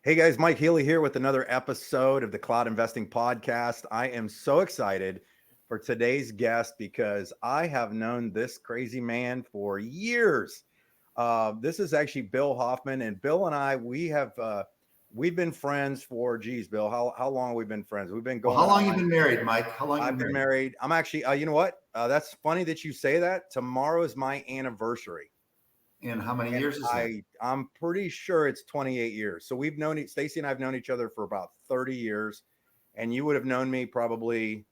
Hey guys, Mike Healy here with another episode of the Cloud Investing Podcast. I am so excited for today's guest because I have known this crazy man for years. This is actually Bill Hoffmann, and Bill and I we've been friends for Bill, how long we've been friends? We've been Well, going how long you on. been married, Mike? How long you I've been been married? married. I'm actually, you know what? That's funny that you say that. Tomorrow is my anniversary. And how many And years is that? I'm pretty sure it's 28 years. So we've known Stacy and I've known each other for about 30 years. And you would have known me probably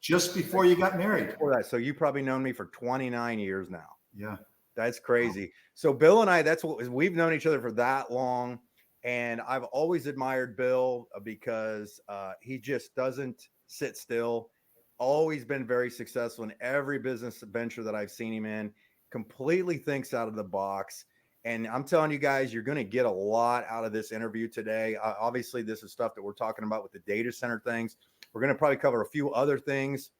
Just before you got married. before that. So you probably known me for 29 years now. Yeah. That's Wow. crazy. So Bill and I, that's what we've known each other for that long. And I've always admired Bill because he just doesn't sit still. Always been very successful in every business venture that I've seen him in. Completely thinks out of the box. And I'm telling you guys, you're going to get a lot out of this interview today. Obviously, this is stuff that we're talking about with the data center things. We're going to probably cover a few other things.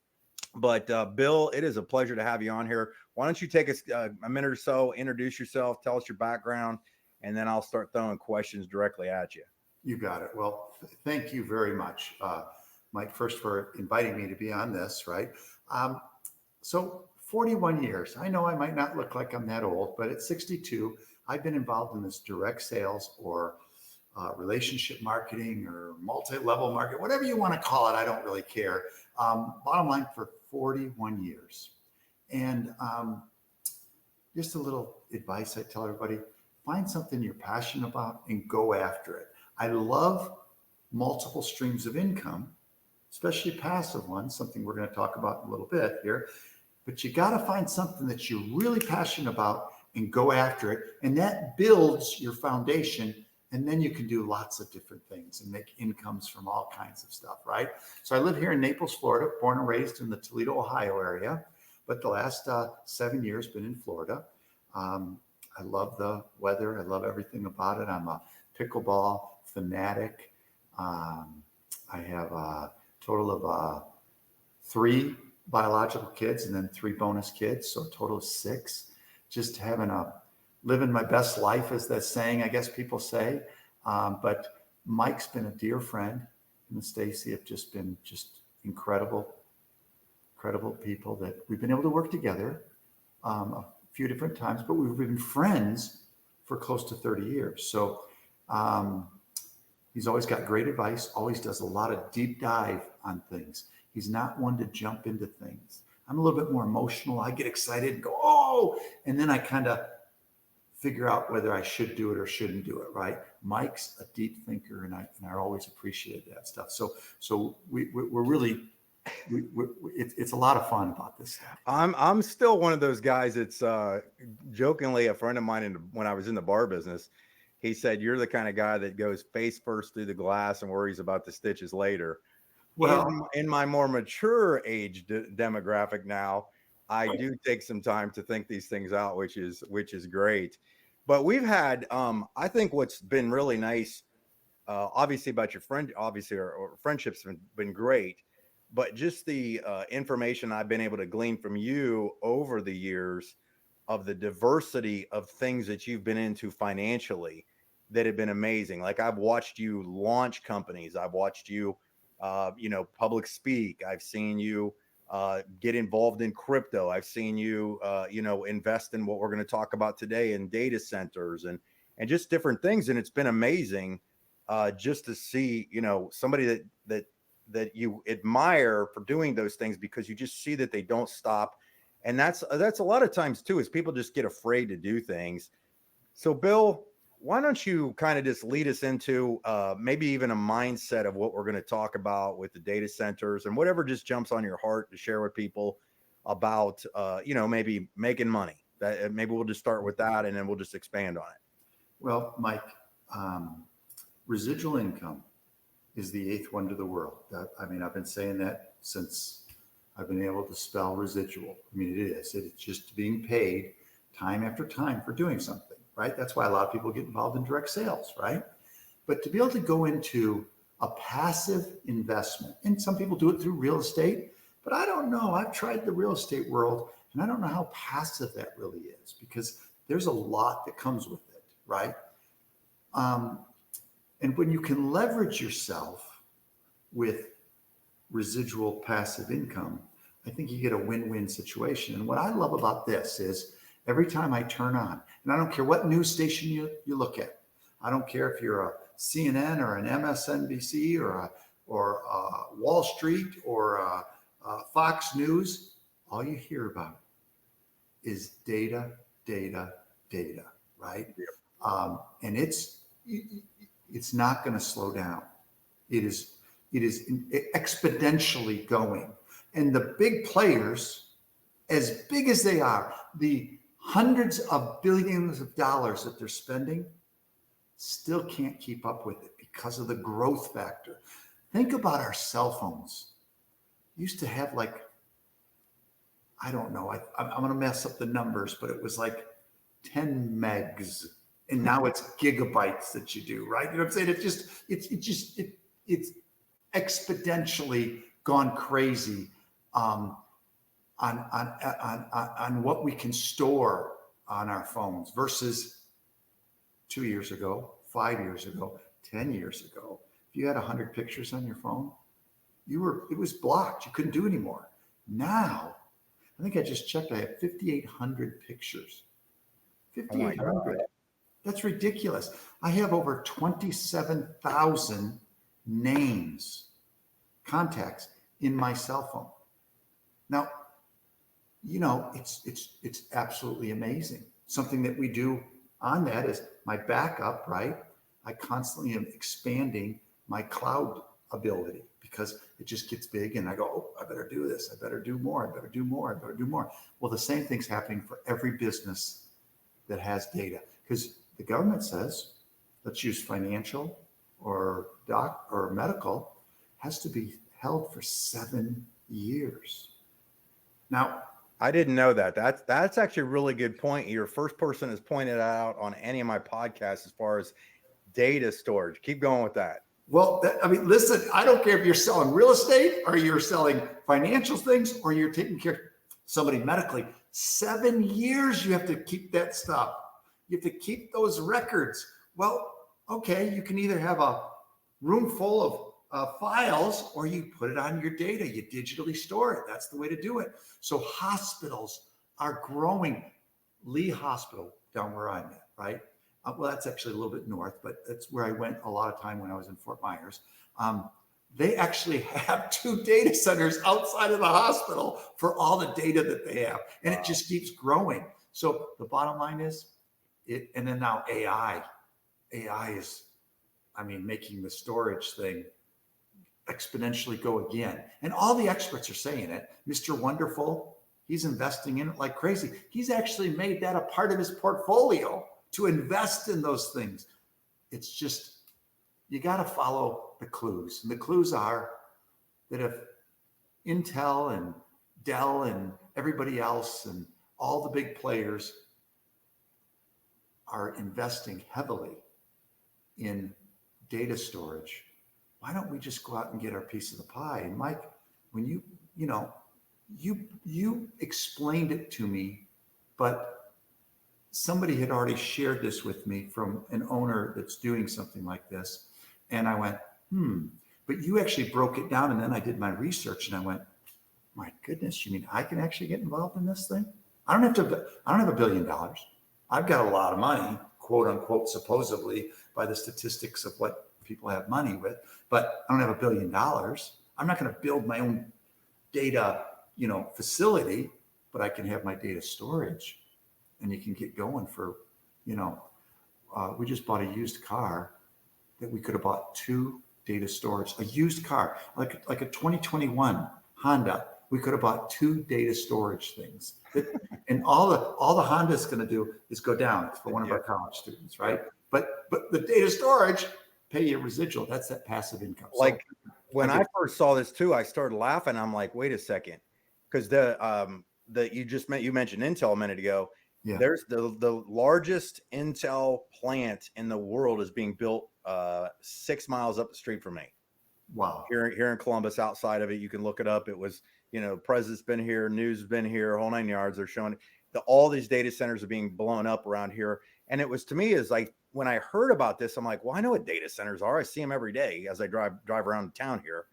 But Bill, it is a pleasure to have you on here. Why don't you take us a minute or so, introduce yourself, tell us your background, and then I'll start throwing questions directly at you. You got it. Well, thank you very much, Mike, first for inviting me to be on this, right? So 41 years. I know I might not look like I'm that old, but at 62, I've been involved in this direct sales or relationship marketing or multi-level market, whatever you want to call it. I don't really care. Bottom line, for 41 years. And just a little advice I tell everybody, find something you're passionate about and go after it. I love multiple streams of income, especially passive ones, something we're going to talk about in a little bit here. But you got to find something that you're really passionate about and go after it. And that builds your foundation. And then you can do lots of different things and make incomes from all kinds of stuff, right? So I live here in Naples, Florida, born and raised in the Toledo, Ohio area. But the last 7 years been in Florida. I love the weather. I love everything about it. I'm a pickleball fanatic. I have a total of 3 biological kids and then 3 bonus kids, so a total of 6. Just living my best life, as that saying, I guess people say. But Mike's been a dear friend, and Stacy have just been incredible people that we've been able to work together a few different times, but we've been friends for close to 30 years. So he's always got great advice, always does a lot of deep dive on things. He's not one to jump into things. I'm a little bit more emotional. I get excited and go, oh, and then I kind of figure out whether I should do it or shouldn't do it, right? Mike's a deep thinker, and I always appreciate that stuff. So we're really, it's a lot of fun about this stuff. I'm still one of those guys that's jokingly a friend of mine when I was in the bar business. He said, "You're the kind of guy that goes face first through the glass and worries about the stitches later." Well, In my more mature age demographic now, I do take some time to think these things out, which is great. But we've had, I think what's been really nice, obviously about your friend, obviously our friendships have been great, but just the information I've been able to glean from you over the years of the diversity of things that you've been into financially that have been amazing. Like I've watched you launch companies. I've watched you, public speak. I've seen you get involved in crypto. I've seen you, invest in what we're going to talk about today in data centers and just different things. And it's been amazing just to see, somebody that you admire for doing those things because you just see that they don't stop. And that's a lot of times too, is people just get afraid to do things. So Bill, why don't you kind of just lead us into maybe even a mindset of what we're going to talk about with the data centers and whatever just jumps on your heart to share with people about, maybe making money. That maybe we'll just start with that and then we'll just expand on it. Well, Mike, residual income is the 8th wonder of the world. I've been saying that since I've been able to spell residual. I mean, it is. It's just being paid time after time for doing something, right? That's why a lot of people get involved in direct sales, right? But to be able to go into a passive investment, and some people do it through real estate, but I don't know. I've tried the real estate world, and I don't know how passive that really is because there's a lot that comes with it, right? And when you can leverage yourself with residual passive income, I think you get a win-win situation. And what I love about this is every time I turn on, and I don't care what news station you look at, I don't care if you're a CNN or an MSNBC or Wall Street or Fox News, all you hear about is data, data, data, right? And it's not going to slow down. It is exponentially going. And the big players, as big as they are, the hundreds of billions of dollars that they're spending, still can't keep up with it because of the growth factor. Think about our cell phones. Used to have like, I don't know, I'm going to mess up the numbers, but it was like 10 megs. And now it's gigabytes that you do, right? You know what I'm saying? It's exponentially gone crazy on what we can store on our phones versus 2 years ago, 5 years ago, 10 years ago. If you had 100 pictures on your phone, it was blocked. You couldn't do anymore. Now, I think I just checked. I have 5,800 pictures. 5,800. That's ridiculous. I have over 27,000 names, contacts in my cell phone. Now, it's absolutely amazing. Something that we do on that is my backup, right? I constantly am expanding my cloud ability because it just gets big and I go, oh, I better do this. I better do more. I better do more. I better do more. Well, the same thing's happening for every business that has data because the government says, let's use financial or medical, has to be held for 7 years. Now, I didn't know that. That's actually a really good point. You're the first person has pointed out on any of my podcasts as far as data storage. Keep going with that. Well, listen, I don't care if you're selling real estate or you're selling financial things or you're taking care of somebody medically. 7 years you have to keep that stuff. You have to keep those records. Well, okay, you can either have a room full of files or you put it on your data. You digitally store it. That's the way to do it. So hospitals are growing. Lee Hospital, down where I'm at, right? Well, that's actually a little bit north, but that's where I went a lot of time when I was in Fort Myers. They actually have 2 data centers outside of the hospital for all the data that they have. And it just keeps growing. So the bottom line is, and then now AI is, making the storage thing exponentially go again. And all the experts are saying it. Mr. Wonderful, he's investing in it like crazy. He's actually made that a part of his portfolio to invest in those things. It's just, you got to follow the clues. And the clues are that if Intel and Dell and everybody else and all the big players are investing heavily in data storage, why don't we just go out and get our piece of the pie? And Mike, when you explained it to me, but somebody had already shared this with me from an owner that's doing something like this. And I went, but you actually broke it down. And then I did my research and I went, my goodness, you mean I can actually get involved in this thing? I don't have $1 billion. I've got a lot of money, quote unquote, supposedly by the statistics of what people have money with, but I don't have $1 billion. I'm not going to build my own data, facility, but I can have my data storage. And you can get going for, we just bought a used car that we could have bought 2 data storage, a used car, like a 2021 Honda. We could have bought 2 data storage things. And all the Honda is going to do is go down for one of our college students, right? But the data storage, pay your residual. That's that passive income. Like when I first saw this too, I started laughing. I'm like, wait a second, because you mentioned Intel a minute ago. Yeah. There's the largest Intel plant in the world is being built 6 miles up the street from me. Wow. Here in Columbus, outside of it, you can look it up. It was, president's been here, news has been here, whole 9 yards. They're showing all these data centers are being blown up around here. And it was, to me, is like, when I heard about this, I'm like, well, I know what data centers are. I see them every day as I drive around town here.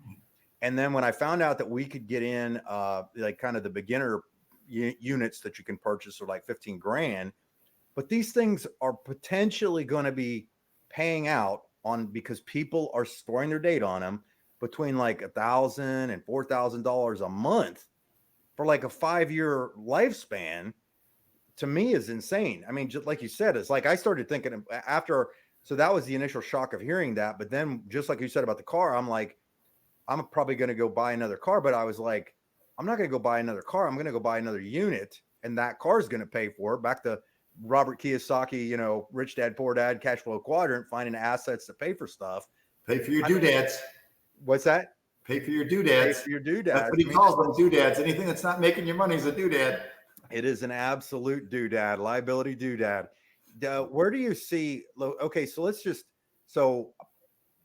And then when I found out that we could get in like kind of the beginner units that you can purchase are like 15 grand, but these things are potentially going to be paying out on because people are storing their data on them between like $1,000 and $4,000 a month for like a 5-year lifespan. To me is insane. I mean, just like you said, it's like I started thinking after, so that was the initial shock of hearing that. But then just like you said about the car, I'm like, I'm probably going to go buy another car. But I was like, I'm not going to go buy another car. I'm going to go buy another unit and that car is going to pay for it. Back to Robert Kiyosaki, you know, Rich Dad, Poor Dad, cash flow quadrant, finding assets to pay for stuff. Pay for your doodads. What's that? Pay for your doodads. Pay for your doodads. That's what he calls them, doodads. Anything that's not making your money is a doodad. It is an absolute doodad, liability doodad. Where do you see? Okay, so let's just. So,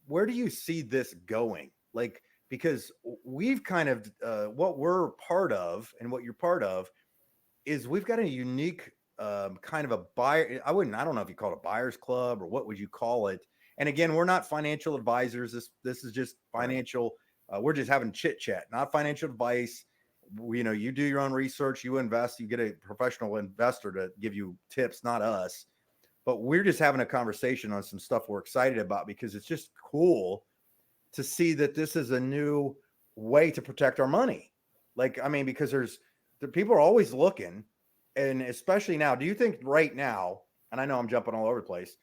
where do you see this going? Like, because we've kind of what we're part of, and what you're part of, is we've got a unique kind of a buyer. I don't know if you call it a buyer's club or what would you call it. And again, we're not financial advisors. This is just financial. We're just having chit chat, not financial advice. You know, you do your own research, you invest, you get a professional investor to give you tips, not us. But we're just having a conversation on some stuff we're excited about because it's just cool to see that this is a new way to protect our money. Like, I mean, because the people are always looking, and especially now, do you think right now, and I know I'm jumping all over the place,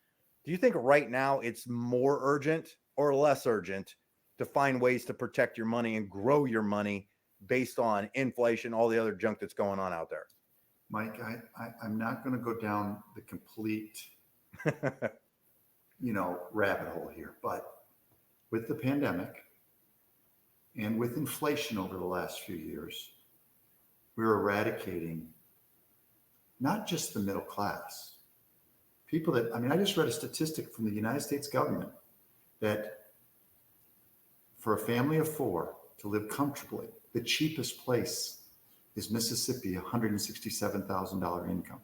do you think right now it's more urgent or less urgent to find ways to protect your money and grow your money based on inflation, all the other junk that's going on out there? Mike, I'm not going to go down the complete, rabbit hole here, but with the pandemic and with inflation over the last few years, we're eradicating not just the middle class, people that, I just read a statistic from the United States government that for a family of 4 to live comfortably, the cheapest place is Mississippi, $167,000 income.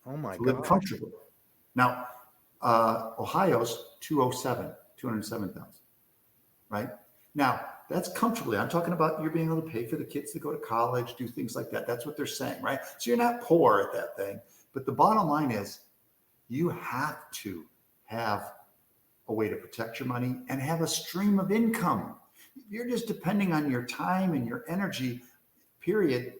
Oh my God. Live comfortably. Now, Ohio's 207,000, right? Now, that's comfortably. I'm talking about you're being able to pay for the kids to go to college, do things like that. That's what they're saying, right? So you're not poor at that thing. But the bottom line is you have to have a way to protect your money and have a stream of income. You're just depending on your time and your energy, period.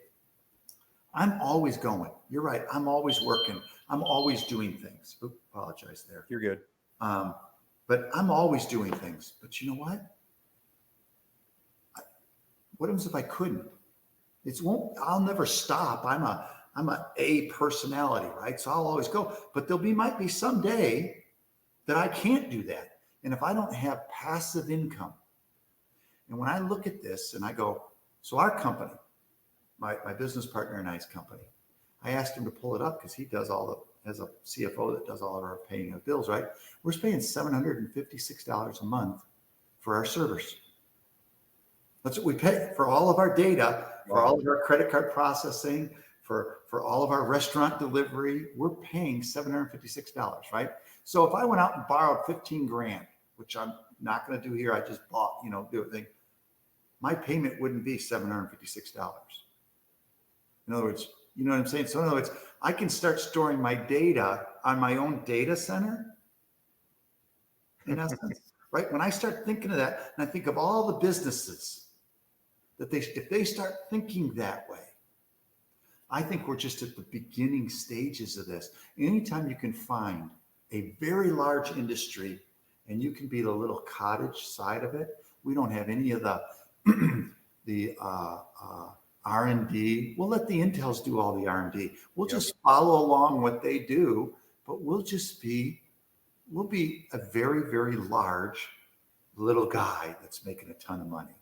I'm always going. You're right. I'm always working. I'm always doing things. Oops, apologize there. You're good. But I'm always doing things. But you know what? What happens if I couldn't? I'll never stop. I'm a personality, right? So I'll always go. But might be some day that I can't do that. And if I don't have passive income, and when I look at this and I go, so our company, my business partner and I's company, I asked him to pull it up because he does as a CFO that does all of our paying of bills, right? We're paying $756 a month for our servers. That's what we pay for all of our data, for all of our credit card processing, for all of our restaurant delivery. We're paying $756, right? So if I went out and borrowed 15 grand, which I'm not going to do here, I just bought, do a thing, my payment wouldn't be $756. In other words, you know what I'm saying? So in other words, I can start storing my data on my own data center, in essence, right? When I start thinking of that, and I think of all the businesses that if they start thinking that way, I think we're just at the beginning stages of this. Anytime you can find a very large industry and you can be the little cottage side of it, we don't have any of the R&D. We'll let the Intels do all the R&D. We'll just follow along what they do, but we'll be a very, very large little guy that's making a ton of money.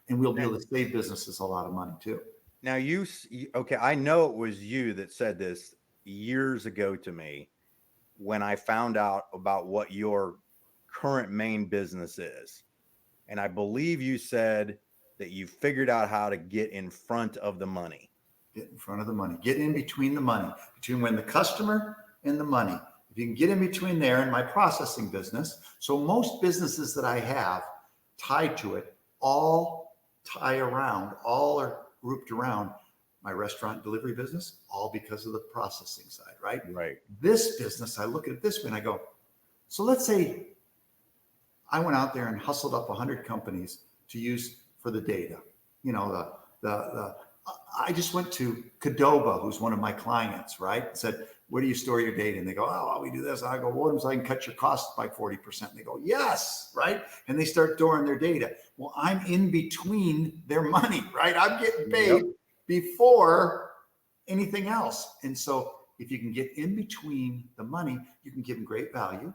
And we'll be able to save businesses a lot of money too. Now okay, I know it was you that said this years ago to me when I found out about what your current main business is. And I believe you said that you figured out how to get in front of the money. Get in front of the money. Get in between the money, between when the customer and the money. If you can get in between there and my processing business, so most businesses that I have tied to it all tie around, all are grouped around my restaurant delivery business, all because of the processing side, right? Right. This business, I look at it this way and I go, so let's say I went out there and hustled up 100 companies to use for the data. You know, I just went to Qdoba, who's one of my clients, right? Said, where do you store your data? And they go, oh, well, we do this. And I go, well, so I can cut your costs by 40%. And they go, yes, right? And they start storing their data. Well, I'm in between their money, right? I'm getting paid before anything else. And so if you can get in between the money, you can give them great value.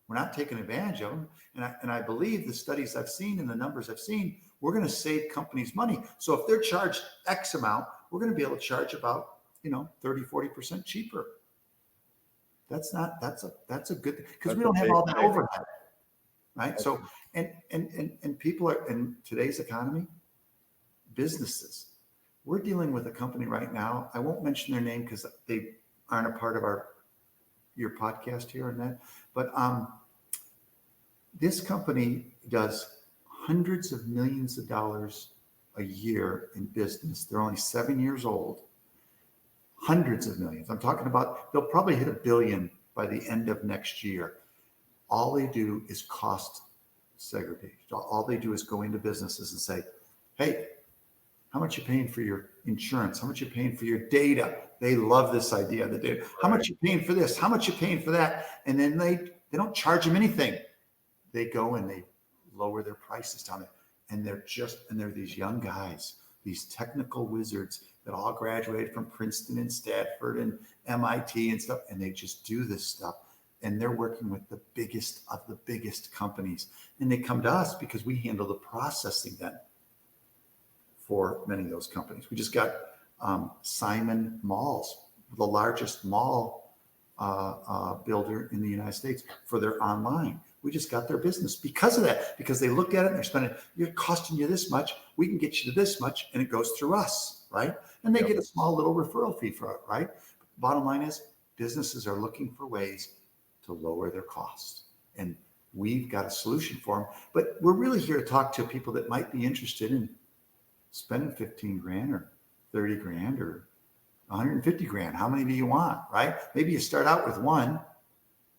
We're not taking advantage of them. And I believe the studies I've seen and the numbers I've seen, we're going to save companies money. So if they're charged X amount, we're going to be able to charge about, 30, 40% cheaper. That's a good thing, because we don't have all that overhead, right? So, and people are, in today's economy, businesses, we're dealing with a company right now. I won't mention their name because they aren't a part of your podcast here and that, but this company does hundreds of millions of dollars a year in business. They're only 7 years old. Hundreds of millions. I'm talking about, they'll probably hit $1 billion by the end of next year. All they do is cost segregation. All they do is go into businesses and say, hey, how much you paying for your insurance? How much you paying for your data? They love this idea of the data. How much you paying for this? How much you paying for that? And then they don't charge them anything. They go and they lower their prices down there. And they're these young guys, these technical wizards that all graduated from Princeton and Stanford and MIT and stuff. And they just do this stuff. And they're working with the biggest of the biggest companies. And they come to us because we handle the processing then for many of those companies. We just got Simon Malls, the largest mall builder in the United States, for their online. We just got their business because of that, because they looked at it and they're spending, you're costing you this much, we can get you to this much, and it goes through us, right? And they get a small little referral fee for it, right? Bottom line is, businesses are looking for ways to lower their costs. And we've got a solution for them. But we're really here to talk to people that might be interested in spending 15 grand or 30 grand or 150 grand. How many do you want, right? Maybe you start out with one,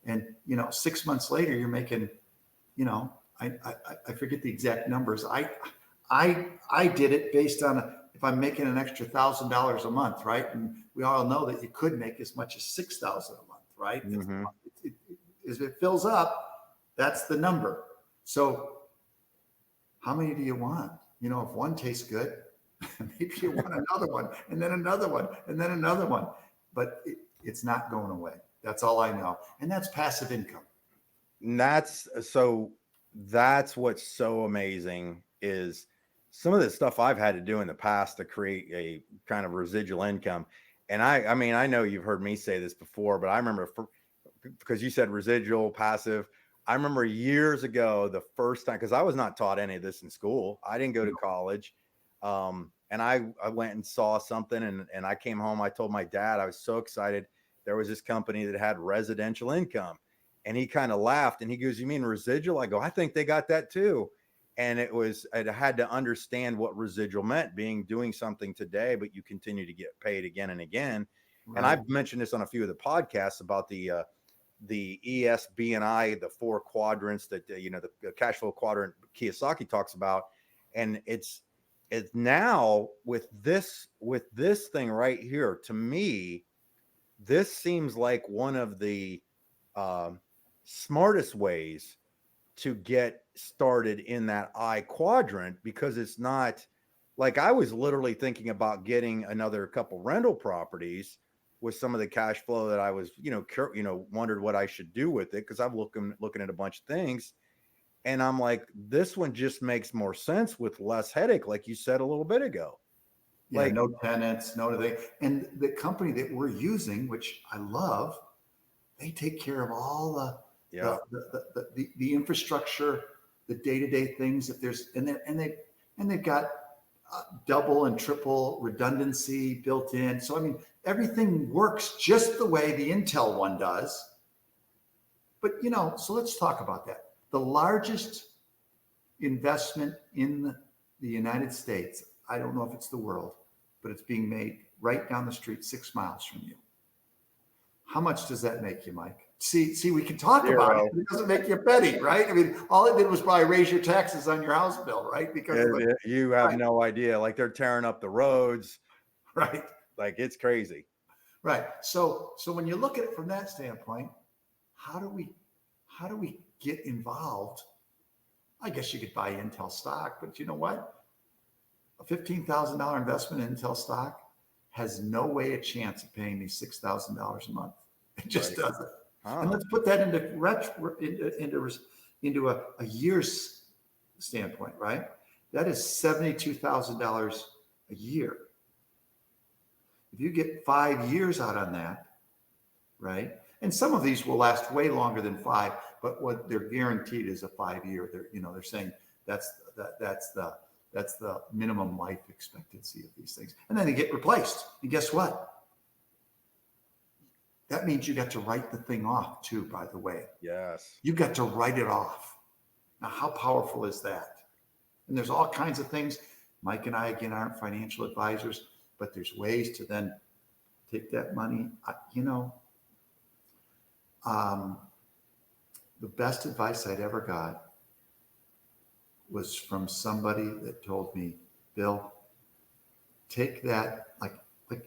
and 6 months later you're making, I forget the exact numbers. I did it based on if I'm making an extra $1,000 a month, right? And we all know that you could make as much as $6,000 a month, right? Mm-hmm. As it fills up, that's the number. So how many do you want? If one tastes good, maybe you want another one, and then another one, and then another one. But it's not going away. That's all I know. And that's passive income. And that's what's so amazing is some of the stuff I've had to do in the past to create a kind of residual income. And I mean, I know you've heard me say this before, but I remember because you said residual, passive. I remember years ago, the first time, because I was not taught any of this in school. I didn't go to college. And I went and saw something and I came home. I told my dad, I was so excited. There was this company that had residential income, and he kind of laughed and he goes, you mean residual? I go, I think they got that too. And I had to understand what residual meant, doing something today, but you continue to get paid again and again. Right. And I've mentioned this on a few of the podcasts about the ESB&I, the 4 quadrants that, the cash flow quadrant Kiyosaki talks about. And it's now with this thing right here, to me, this seems like one of the smartest ways to get started in that I quadrant, because it's not like I was literally thinking about getting another couple rental properties with some of the cash flow that I was, wondered what I should do with it, because I'm looking at a bunch of things. And I'm like, this one just makes more sense with less headache, like you said a little bit ago. Yeah, no tenants, no thing. And the company that we're using, which I love, they take care of all the infrastructure, the day-to-day things that there's, and they've got double and triple redundancy built in. So I mean, everything works just the way the Intel one does. But, so let's talk about that. The largest investment in the United States, I don't know if it's the world, but it's being made right down the street, 6 miles from you. How much does that make you, Mike? See, we can talk about it, but it doesn't make you a penny, right? I mean, all it did was probably raise your taxes on your house bill, right? Because you have no idea. Like they're tearing up the roads, right? Like it's crazy, right? So when you look at it from that standpoint, how do we get involved? I guess you could buy Intel stock, but you know what? A $15,000 investment in Intel stock has no way a chance of paying me $6,000 a month. It just doesn't. And let's put that into a year's standpoint, right? That is $72,000 a year. If you get 5 years out on that, right? And some of these will last way longer than 5, but what they're guaranteed is a 5-year. They're saying that's the minimum life expectancy of these things. And then they get replaced. And guess what? That means you got to write the thing off too, by the way. Yes. You got to write it off. Now, how powerful is that? And there's all kinds of things. Mike and I, again, aren't financial advisors, but there's ways to then take that money. The best advice I'd ever got was from somebody that told me, Bill, take that, like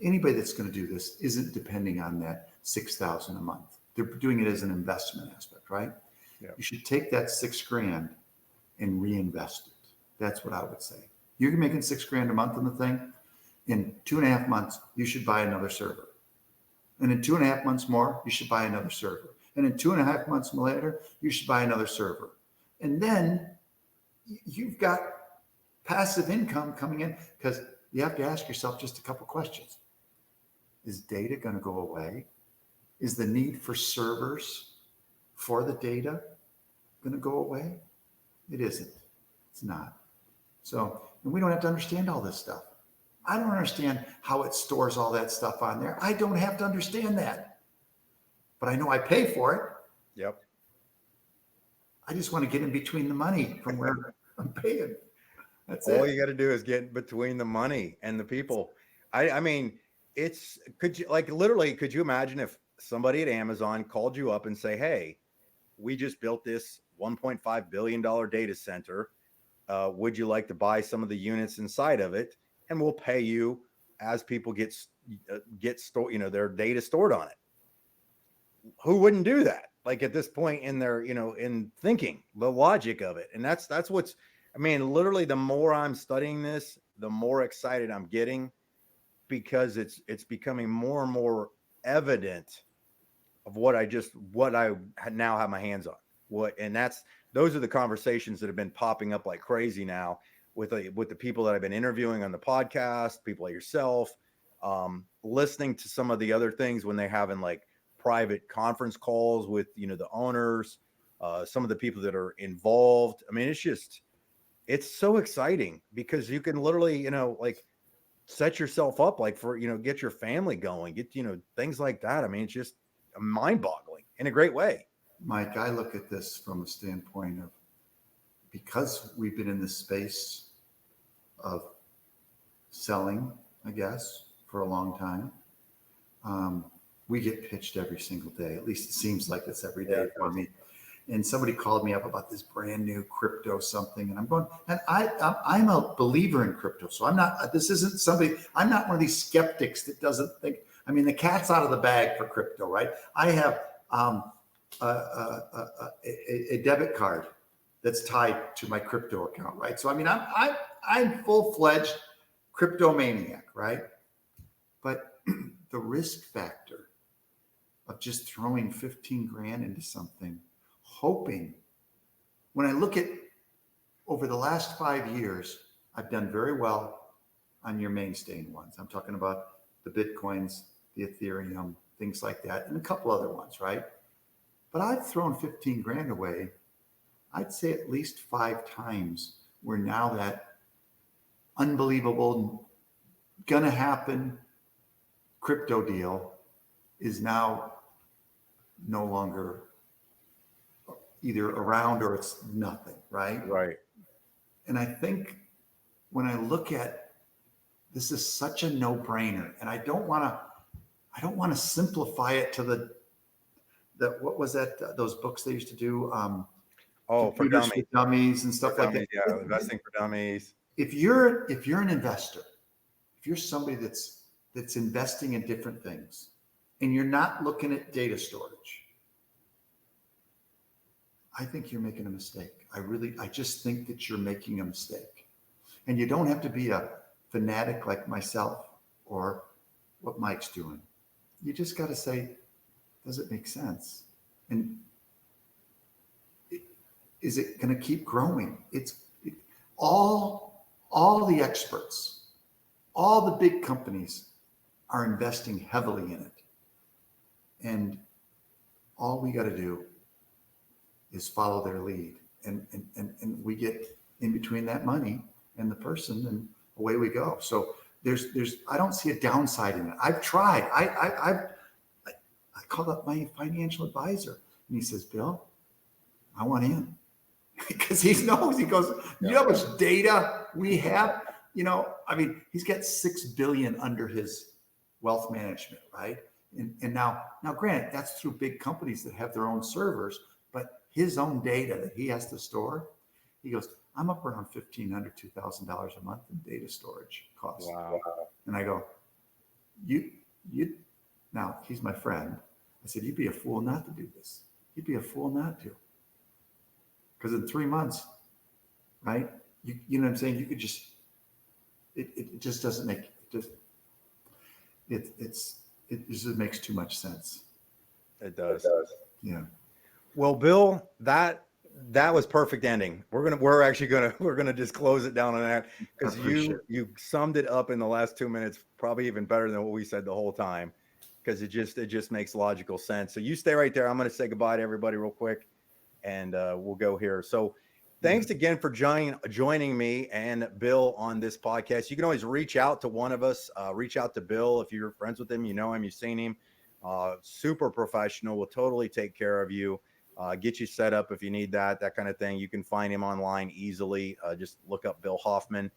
anybody that's going to do this isn't depending on that $6,000 a month. They're doing it as an investment aspect, right? Yeah. You should take that $6,000 and reinvest it. That's what I would say. You're making $6,000 a month on the thing. In 2.5 months, you should buy another server. And in 2.5 months more, you should buy another server. And in 2.5 months later, you should buy another server. And then you've got passive income coming in, because you have to ask yourself just a couple questions. Is data going to go away? Is the need for servers for the data going to go away? It isn't. It's not. So, and we don't have to understand all this stuff. I don't understand how it stores all that stuff on there. I don't have to understand that. But I know I pay for it. Yep. I just want to get in between the money from where I'm paying. That's all it. You got to do is get between the money and the people. I mean, could you imagine if somebody at Amazon called you up and say, hey, we just built this $1.5 billion data center. Would you like to buy some of the units inside of it? And we'll pay you as people get their data stored on it. Who wouldn't do that? Like at this point in their, in thinking the logic of it. And that's what's, literally the more I'm studying this, the more excited I'm getting, because it's becoming more and more evident of what I now have my hands on. Those are the conversations that have been popping up like crazy now with the people that I've been interviewing on the podcast, people like yourself, listening to some of the other things when they're having like private conference calls with, the owners, some of the people that are involved. It's so exciting because you can literally, set yourself up like for, get your family going, get, things like that. It's just mind boggling in a great way. Mike, I look at this from a standpoint of, because we've been in this space of selling, I guess, for a long time. We get pitched every single day. At least it seems like it's every day for me. And somebody called me up about this brand new crypto something, and I'm going, and I'm a believer in crypto. So I'm not one of these skeptics that doesn't think, the cat's out of the bag for crypto, right? I have a debit card that's tied to my crypto account, right? So I'm full-fledged crypto maniac, right? But the risk factor of just throwing 15 grand into something, hoping, when I look at over the last 5 years, I've done very well on your mainstay ones. I'm talking about the Bitcoins, the Ethereum, things like that, and a couple other ones, right? But I've thrown 15 grand away, I'd say at least 5 times, where now that unbelievable, gonna happen crypto deal is now no longer either around or it's nothing, right? Right. And I think when I look at this is such a no-brainer, and I don't want to simplify it to the what was that those books they used to do Oh, for computers for dummies. dummies and stuff like that. Yeah, investing for dummies. If you're an investor, if you're somebody that's investing in different things and you're not looking at data storage, I think you're making a mistake. I just think that you're making a mistake. And you don't have to be a fanatic like myself or what Mike's doing. You just got to say, does it make sense? And is it going to keep growing? All the experts, all the big companies are investing heavily in it. And all we got to do is follow their lead. And we get in between that money and the person, and away we go. So I don't see a downside in it. I've tried. I called up my financial advisor and he says, Bill, I want in. Because he knows, he goes, you know how much data we have? I mean, he's got 6 billion under his wealth management, right? And now granted, that's through big companies that have their own servers, but his own data that he has to store, he goes, I'm up around $1,500, $2,000 a month in data storage costs. Wow. And I go, you now he's my friend. I said, you'd be a fool not to do this. You'd be a fool not to. Because in 3 months, right? You know what I'm saying? You could just, it just doesn't make, it just makes too much sense. It does. Yeah. Well, Bill, that was perfect ending. We're gonna just close it down on that, because you summed it up in the last 2 minutes, probably even better than what we said the whole time, because it just makes logical sense. So you stay right there. I'm gonna say goodbye to everybody real quick, and we'll go here. So thanks again for joining me and Bill on this podcast. You can always reach out to one of us. Reach out to Bill if you're friends with him, you know him, you've seen him. Super professional. Will totally take care of you. Get you set up if you need that kind of thing. You can find him online easily. Just look up Bill Hoffmann.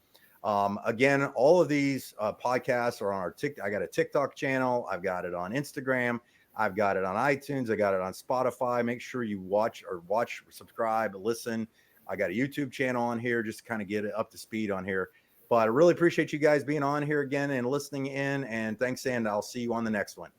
Again, all of these podcasts are on our I got a TikTok channel. I've got it on Instagram. I've got it on iTunes. I got it on Spotify. Make sure you watch, subscribe, listen. I got a YouTube channel on here just to kind of get it up to speed on here. But I really appreciate you guys being on here again and listening in. And thanks, and I'll see you on the next one.